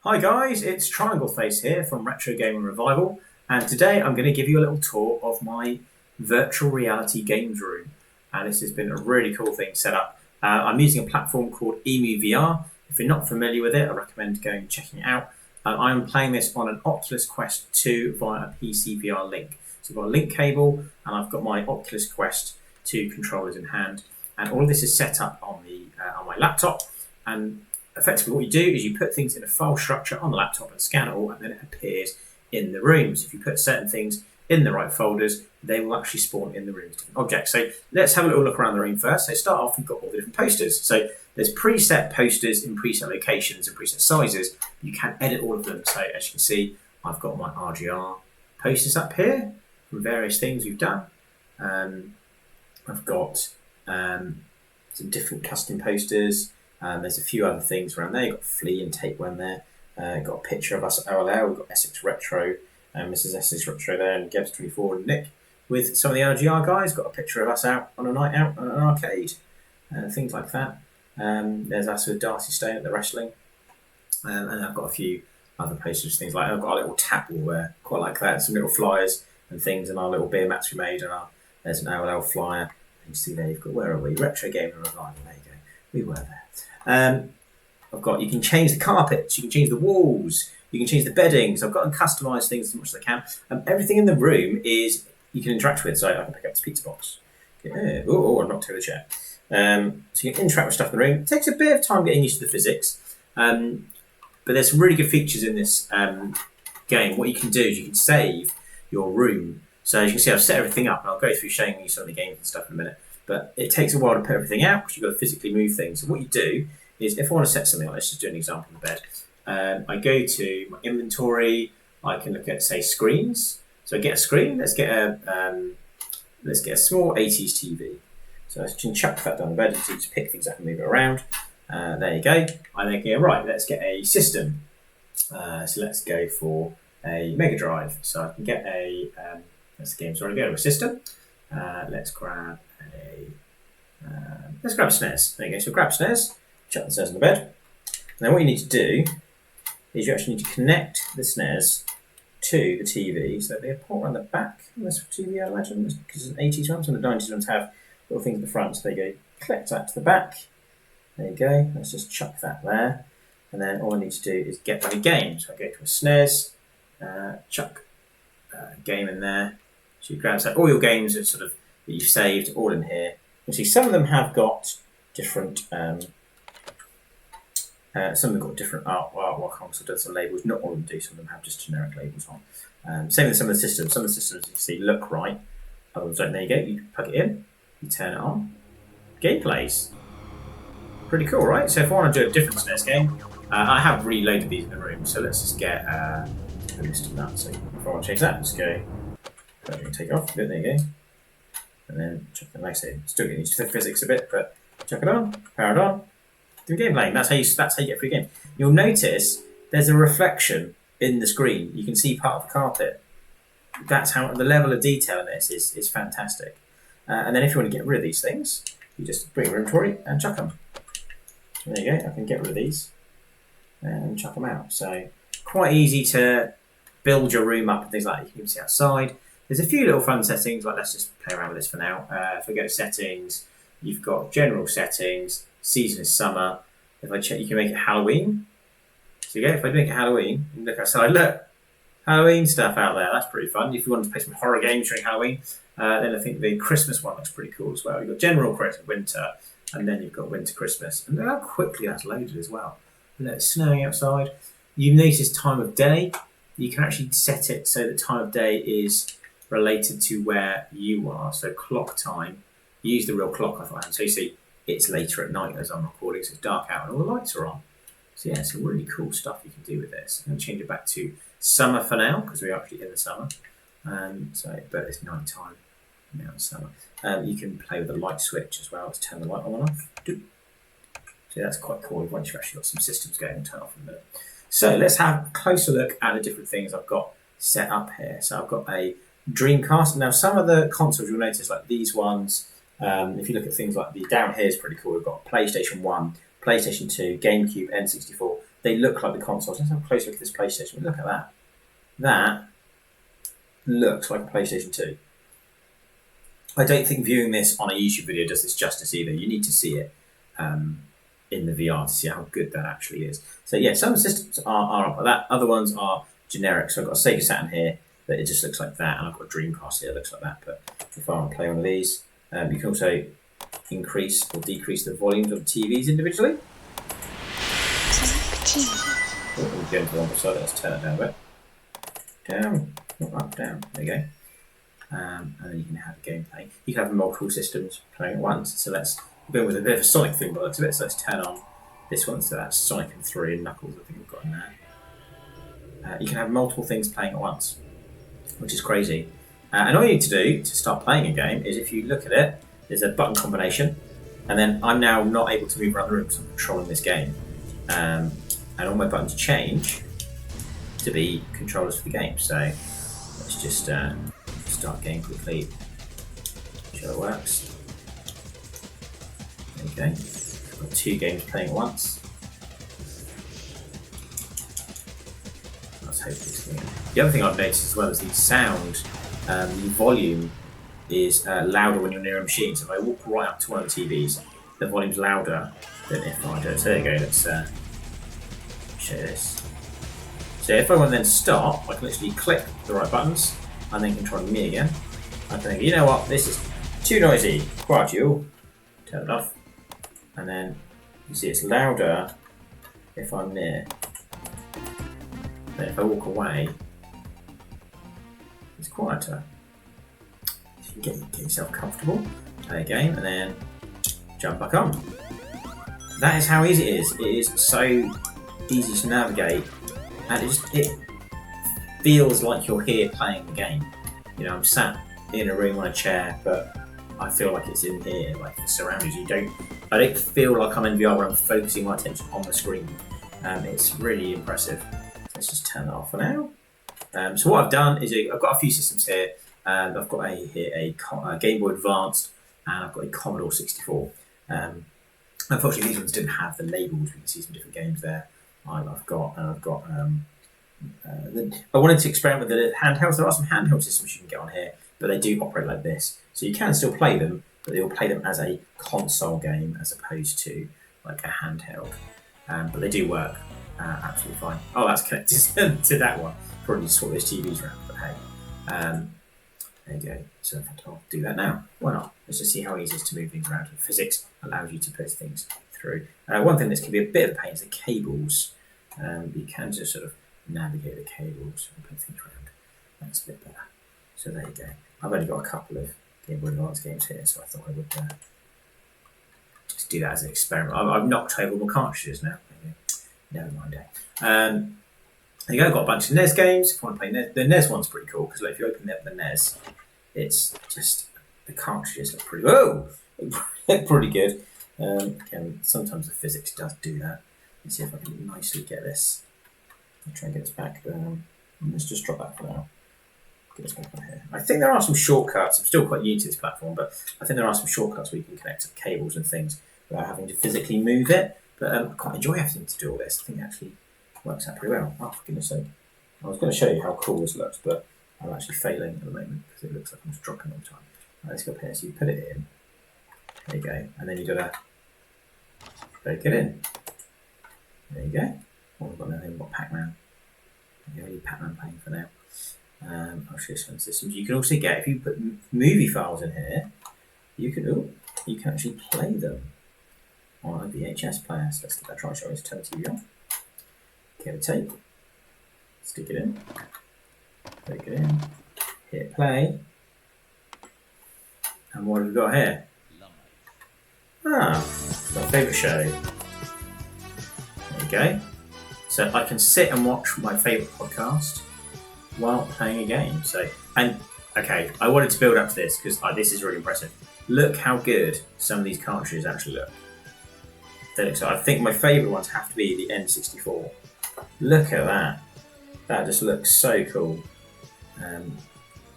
Hi guys, it's Triangle Face here from Retro Gaming Revival, and today I'm going to give you a little tour of my virtual reality games room. And this has been a really cool thing set up. I'm using a platform called EmuVR. If you're not familiar with it, I recommend going and checking it out. I'm playing this on an Oculus Quest 2 via a PCVR Link. So I've got a link cable and I've got my Oculus Quest 2 controllers in hand, and all of this is set up on my laptop. And effectively what you do is you put things in a file structure on the laptop and scan it all, and then it appears in the room. So if you put certain things in the right folders, they will actually spawn in the room as different objects. So let's have a little look around the room first. So start off, we've got all the different posters. So there's preset posters in preset locations and preset sizes. You can edit all of them. So as you can see, I've got my RGR posters up here from various things we've done. I've got some different custom posters. There's a few other things around there. You've got Flea and Tapeworm there. Got a picture of us at OLL. We've got Essex Retro, Mrs. Essex Retro there, and Gebs24 and Nick. With some of the RGR guys, got a picture of us out on a night out on an arcade. Things like that. There's us with Darcy Stone at the wrestling. And I've got a few other posters, things like I've got a little tap wall there, quite like that. Some little flyers and things, and our little beer mats we made. And there's an OLL flyer. You can see there, you've got, where are we? Retro Gaming Revival. There you go. We were there. You can change the carpets, you can change the walls, you can change the beddings. I've got to customise things as much as I can. Everything in the room is you can interact with. So I can pick up this pizza box. Oh, I knocked over the chair. So you can interact with stuff in the room. It takes a bit of time getting used to the physics, but there's some really good features in this game. What you can do is you can save your room. So as you can see, I've set everything up, and I'll go through showing you some of the games and stuff in a minute. But it takes a while to put everything out because you've got to physically move things. So what you do is, if I want to set something up, let's just do an example in the bed. I go to my inventory. I can look at, say, screens. So I get a screen. Let's get a small 80s TV. So I can chuck that down the bed and just pick things up and move it around. There you go. I then go, right, let's get a system. So let's go for a Mega Drive. So I can get that's the game. So I go to a system. Let's grab a SNES. There you go. So grab SNES, chuck the SNES on the bed. Now what you need to do is you actually need to connect the SNES to the TV. So there'll be a port on the back on this TV, I imagine, because it's an 80s one. So the 90s ones have little things at the front. So there you go. Collect that to the back. There you go. Let's just chuck that there. And then all I need to do is get my game. So I go to a SNES, chuck a game in there. So you grab that. All your games are sort of that you've saved all in here. You see some of them have got different some of them got different artwork console does some labels. Not all of them do. Some of them have just generic labels on. Same with some of the systems. Some of the systems you can see look right, others don't. There you go. You plug it in, you turn it on. Game plays. Pretty cool, right? So if I want to do a different SNES game, I have reloaded these in the room. So let's just get a list of that. So if I want to change that, let's go. Take it off. There you go. And then chuck it, like I say, still getting used to the physics a bit, but chuck it on, power it on, do game playing. That's how you get through the game. You'll notice there's a reflection in the screen. You can see part of the carpet. That's how the level of detail in this is fantastic. And then if you want to get rid of these things, you just bring your inventory and chuck them. And there you go. I can get rid of these and chuck them out. So quite easy to build your room up and things like that. You can see outside. There's a few little fun settings, like let's just play around with this for now. If I go to settings, you've got general settings, season is summer. If I check, you can make it Halloween. So if I make it Halloween, look outside, look, Halloween stuff out there, that's pretty fun. If you wanted to play some horror games during Halloween, then I think the Christmas one looks pretty cool as well. You've got general winter, and then you've got winter Christmas. And look how quickly that's loaded as well. Look, it's snowing outside. You notice time of day. You can actually set it so the time of day is related to where you are. So clock time, use the real clock I find. So you see it's later at night as I'm recording, so it's dark out and all the lights are on. So yeah, some really cool stuff you can do with this. I'm going to change it back to summer for now because we're actually in the summer. But it's night time now it's summer. You can play with the light switch as well to turn the light on and off. So that's quite cool once you've actually got some systems going and turn off in a minute. So let's have a closer look at the different things I've got set up here. So I've got a Dreamcast. Now some of the consoles you'll notice, like these ones, if you look at things like the down here is pretty cool. We've got PlayStation 1, PlayStation 2, GameCube, N64, they look like the consoles. Let's have a close look at this PlayStation. Look at that. That looks like a PlayStation 2. I don't think viewing this on a YouTube video does this justice either. You need to see it in the VR to see how good that actually is. So yeah, some systems are up like that. Other ones are generic. So I've got a Sega Saturn here, but it just looks like that. And I've got a Dreamcast here that looks like that. But if I want to play one of these, you can also increase or decrease the volumes of the TVs individually. We'll go into one side. Let's turn it down a bit. Down, not up, down. There you go. And then you can have a gameplay. You can have multiple systems playing at once. So let's go with a bit of a Sonic thing by the looks of it. So let's turn on this one. So that's Sonic and 3 and Knuckles, I think we've got in there. You can have multiple things playing at once, which is crazy. And all you need to do to start playing a game is if you look at it, there's a button combination. And then I'm now not able to move around the room because I'm controlling this game. And all my buttons change to be controllers for the game. So let's just start game quickly. Sure it works. There you go. I've got 2 games playing at once. Let's hope this thing. The other thing I've noticed as well is the sound, the volume is louder when you're near a machine. So if I walk right up to one of the TVs, the volume's louder than if I do it. So there you go. Let's show this. So if I want to then stop, I can literally click the right buttons and then control me again. I can think, you know what, this is too noisy. Quiet you. Turn it off. And then you see it's louder if I'm near. Then if I walk away, it's quieter. So you can get yourself comfortable, play a game, and then jump back on. That is how easy it is. It is so easy to navigate, and it feels like you're here playing the game. You know, I'm sat in a room on a chair, but I feel like it's in here, like the surroundings. I don't feel like I'm in VR where I'm focusing my attention on the screen. It's really impressive. Let's just turn that off for now. So what I've done is I've got a few systems here. I've got a Game Boy Advanced, and I've got a Commodore 64. Unfortunately, these ones didn't have the labels. We can see some different games there. I wanted to experiment with the handhelds. There are some handheld systems you can get on here, but they do operate like this. So you can still play them, but they will play them as a console game as opposed to like a handheld. But they do work absolutely fine. Oh, that's connected to that one. Probably swap those TVs around, but hey. There you go. So I'll do that now. Why not? Let's just see how easy it is to move things around. Physics allows you to put things through. One thing that can be a bit of a pain is the cables. You can just sort of navigate the cables and put things around. That's a bit better. So there you go. I've only got a couple of Game Boy Advance games here, so I thought I would just do that as an experiment. I've knocked over my cartridges now. Never mind it. There you go. I've got a bunch of NES games. If you want to play NES, the NES one's pretty cool because like, if you open up the NES, it's just the cartridges look pretty. Whoa, look pretty good. And sometimes the physics does do that. Let's see if I can nicely get this. I'll try and get this back. Let's just drop that for now. Get this back on here. I think there are some shortcuts. I'm still quite new to this platform, but I think there are some shortcuts where you can connect to cables and things without having to physically move it. But I quite enjoy having to do all this. I think it actually works out pretty well. Oh, for goodness sake. I was going to show you how cool this looks, but I'm actually failing at the moment because it looks like I'm just dropping all the time. Right, let's go up here. So you put it in. There you go. And then you've got to break it in. There you go. Oh, we've got nothing but Pac-Man. The only Pac-Man playing for now. I'll show you some systems. You can also get, if you put movie files in here, you can actually play them on a VHS player. So let's try and show us. Turn the TV on. Get a tape. Stick it in. Take it in. Hit play. And what have we got here? Ah, my favourite show. There you go. So I can sit and watch my favourite podcast while playing a game. Okay, I wanted to build up to this because this is really impressive. Look how good some of these cartridges actually look. So I think my favourite ones have to be the N64. Look at that. That just looks so cool.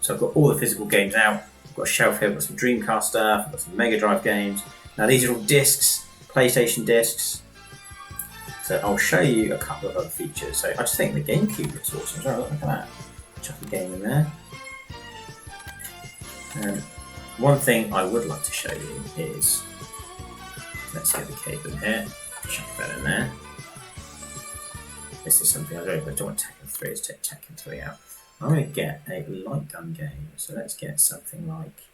So I've got all the physical games out. I've got a shelf here, I've got some Dreamcast stuff, I've got some Mega Drive games. Now these are all discs, PlayStation discs. So I'll show you a couple of other features. So I just think the GameCube looks awesome. So look at that. Chuck a game in there. One thing I would like to show you is, let's get the cable in here, chuck that in there. This is something I don't want to Tekken 3, let's take Tekken 3 out. I'm going to get a light gun game, so let's get something like,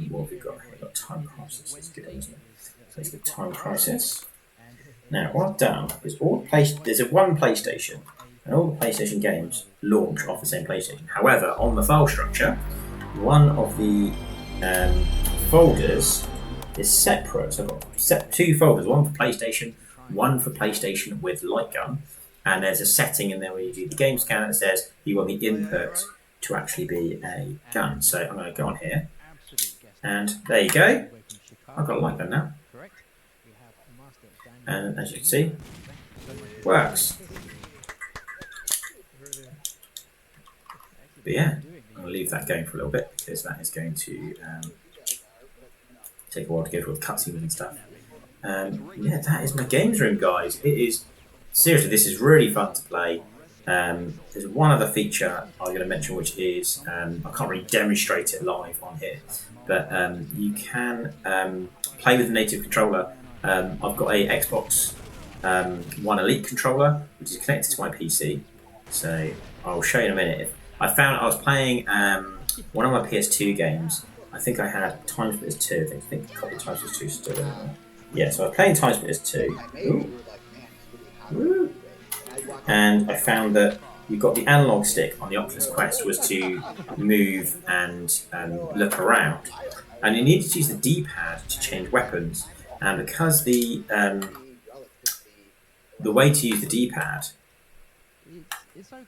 what have we got here? We've got Time Crisis, that's good, isn't it? So let's get Time Crisis. Now, what I've done is there's one PlayStation, and all the PlayStation games launch off the same PlayStation. However, on the file structure, one of the folders is separate. So I've got two folders, one for PlayStation, one for PlayStation with light gun, and there's a setting in there where you do the game scan that says you want the input to actually be a gun. So I'm going to go on here, and there you go. I've got a light gun now, and as you can see, works. But yeah, I'll leave that going for a little bit because that is going to take a while to go through all the cutscenes and stuff. Yeah, that is my games room, guys. It is, seriously, this is really fun to play. There's one other feature I'm going to mention, which is, I can't really demonstrate it live on here, but you can play with a native controller. I've got a Xbox One Elite controller, which is connected to my PC, so I'll show you in a minute. I found I was playing one of my PS2 games. I think I had Time Splitters 2. I think a couple of Time Splitters 2 still in there. Yeah, so I was playing Time Splitters 2. Ooh. And I found that you've got the analog stick on the Oculus Quest was to move and look around. And you needed to use the D-pad to change weapons. And because the way to use the D-pad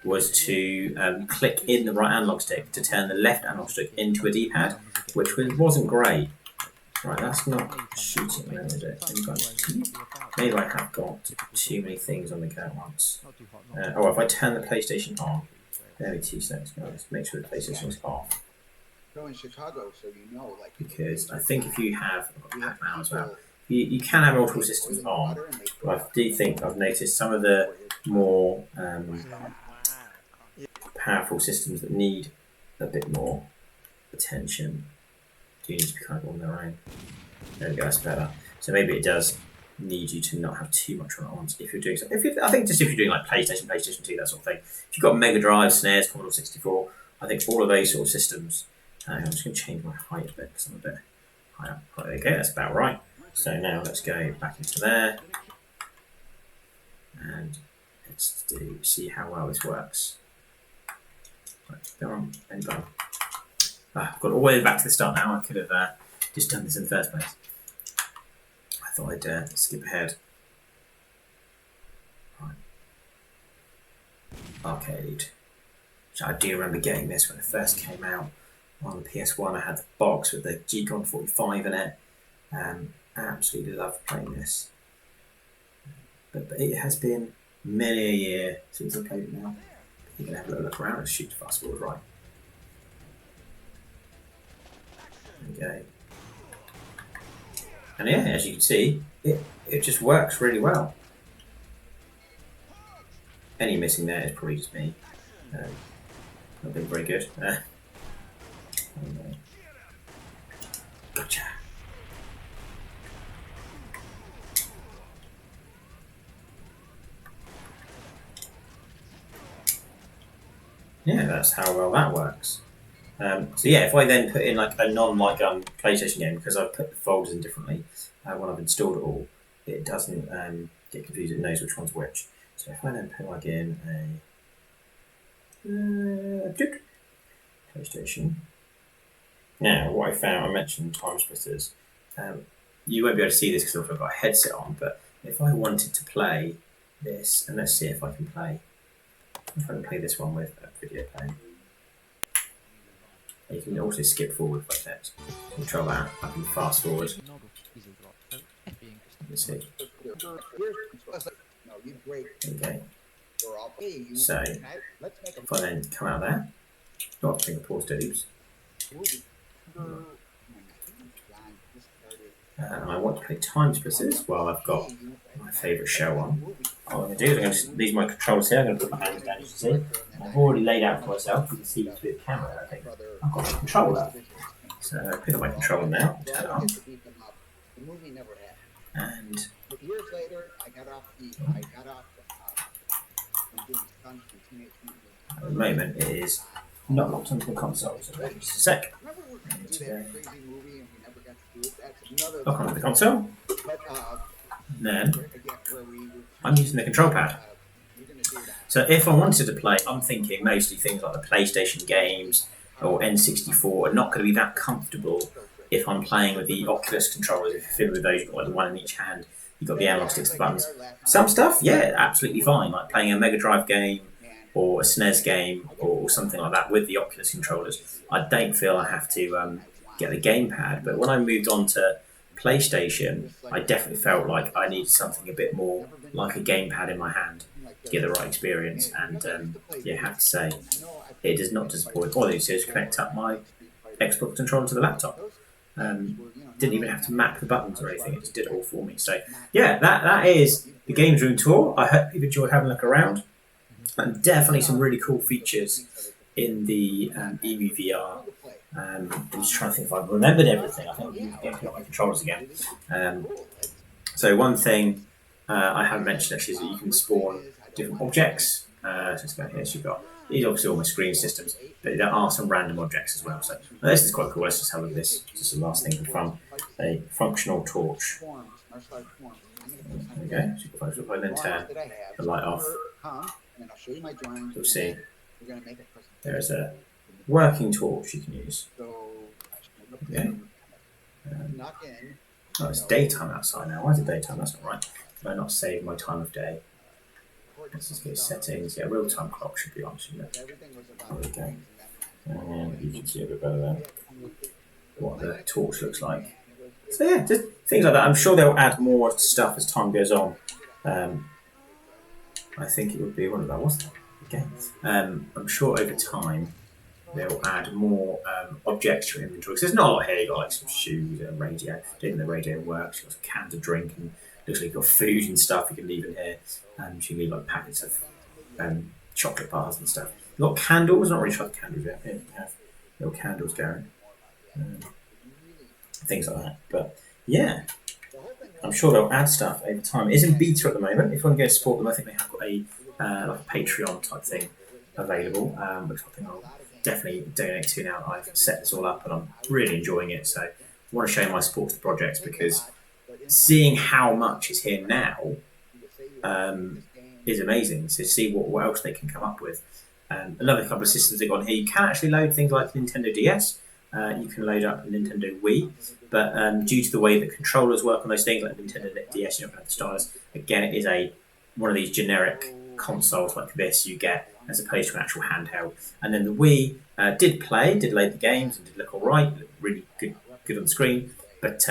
was to click in the right analog stick to turn the left analog stick into a D-pad, which wasn't great. Right, that's not shooting there, is it? Maybe I have got too many things on the go at once. Oh, if I turn the PlayStation on, there we 2 seconds, guys. Make sure the PlayStation is off. Because I think if you have, I've got Pac-Man as well, you can have multiple systems on, but I do think I've noticed some of the more powerful systems that need a bit more attention do need to be kind of on their own. There we go, that's better. So maybe it does need you to not have too much on at once if you're doing so. I think just if you're doing like PlayStation 2, that sort of thing. If you've got Mega Drive, SNES, Commodore 64, I think all of those sort of systems. I'm just going to change my height a bit because I'm a bit high up. Right, there we go, that's about right. So now let's go back into there and let's see how well this works. Right, go on, and go on. I've got all the way back to the start now. I could have just done this in the first place. I thought I'd skip ahead. Right. Arcade. So I do remember getting this when it first came out on the PS1. I had the box with the G-Con 45 in it. Absolutely loved playing this. But it has been many a year since I played it now. You can have a little look around and shoot fast forward right. There we go. And yeah, as you can see, it just works really well. Any missing there is probably just me. Not being very good. Gotcha. Yeah, that's how well that works. So yeah, if I then put in like a non-light gun PlayStation game, because I've put the folders in differently when I've installed it all, it doesn't get confused, it knows which one's which. So if I then plug in a PlayStation. Now, what I found, I mentioned Time Splitters. You won't be able to see this because I've got a headset on, but if I wanted to play this, and let's see if I can play this one with a video playing. You can also skip forward like that. Control that, I can fast forward. Let's see. Okay. So, if I then come out there, not think of pause tubes. And I want to play Time Splitters. Well, I've got my my favourite shell one. What I'm going to do is I'm going to use my controllers here. I'm going to put my hands down, as you see. And I've already laid out for myself. You can see through the camera, I think. I've got my controller. So I pick up my controller now, turn it on. And years later, I got off at the moment it is not locked onto the console, so just a sec. Lock onto the console. And then I'm using the control pad. So if I wanted to play, I'm thinking mostly things like the PlayStation games or N64 are not going to be that comfortable if I'm playing with the Oculus controllers. If you're familiar with those, you've got like the one in each hand, you've got the analog sticks, the buttons. Some stuff, yeah, absolutely fine, like playing a Mega Drive game or a SNES game or something like that with the Oculus controllers. I don't feel I have to get the gamepad, but when I moved on to PlayStation, I definitely felt like I needed something a bit more like a gamepad in my hand to get the right experience. And yeah, I have to say, it does not disappoint. All I need to do is connect up my Xbox controller to the laptop. Didn't even have to map the buttons or anything, it just did it all for me. So yeah, that is the Games Room tour. I hope you've enjoyed having a look around. And definitely some really cool features in the EmuVR. I'm just trying to think if I've remembered everything. I think I'm going to pick up my controllers again. So one thing I haven't mentioned actually is that you can spawn different objects. So let's go here. So you've got these obviously all my screen systems, but there are some random objects as well. So this is quite cool. Let's just have a look at this. Just the last thing for fun. A functional torch. There we go. So if I then turn the light off, you'll see there is a working torch you can use. Okay. Oh, it's daytime outside now. Why is it daytime? That's not right. Did I not save my time of day? Let's just get settings. Yeah, real-time clock should be on, shouldn't it? There we go. And you can see a bit better there what the torch looks like. So yeah, just things like that. I'm sure they'll add more stuff as time goes on. I think it would be one of that. What's that? Okay. I'm sure over time they'll add more objects to your inventory. Because there's not a lot here. You've got like some shoes and a radio. I don't think the radio works. You've got some cans of drink and looks like you've got food and stuff you can leave in here. You can leave like packets of chocolate bars and stuff. You've got candles. Not really sure the candles yet. Yeah, you have little candles going. Things like that. But yeah, I'm sure they'll add stuff over time. It is in beta at the moment. If you want to go support them, I think they have got a like a Patreon type thing available, which I think I'll definitely donate to now that I've set this all up and I'm really enjoying it. So I want to show my support to the projects because seeing how much is here now is amazing. So see what else they can come up with. Another couple of systems they've got here. You can actually load things like Nintendo DS. You can load up a Nintendo Wii, but due to the way that controllers work on those things, like Nintendo DS, you don't have the stylus. Again, it is one of these generic consoles like this you get as opposed to an actual handheld. And then the Wii did load the games and did look all right, looked really good on the screen. But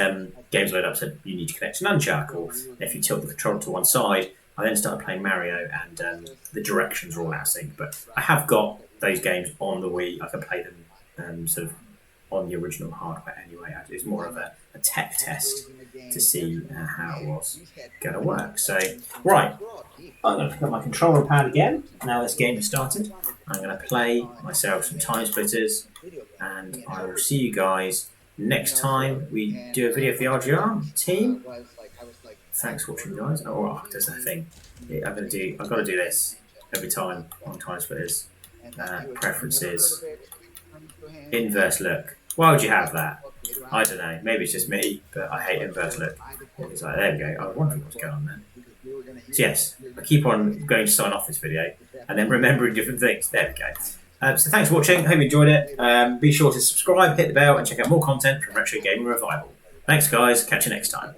games load up said you need to connect an nunchuck, or if you tilt the controller to one side. I then started playing Mario, and the directions are all out of sync. But I have got those games on the Wii. I can play them sort of on the original hardware anyway. It was more of a tech test to see how it was going to work. So, right, I'm going to pick up my controller pad again. Now this game has started. I'm going to play myself some Time Splitters, and I will see you guys next time we do a video for the RGR team. Thanks for watching, guys. Oh, there's that thing. Yeah, I've got to do this every time on Time Splitters. Preferences. Inverse look. Why would you have that? I don't know. Maybe it's just me, but I hate inverse look. It's like, there we go. I was wondering what's going on there. So yes, I keep on going to sign off this video and then remembering different things. There we go. So thanks for watching. Hope you enjoyed it. Be sure to subscribe, hit the bell, and check out more content from Retro Gaming Revival. Thanks, guys. Catch you next time.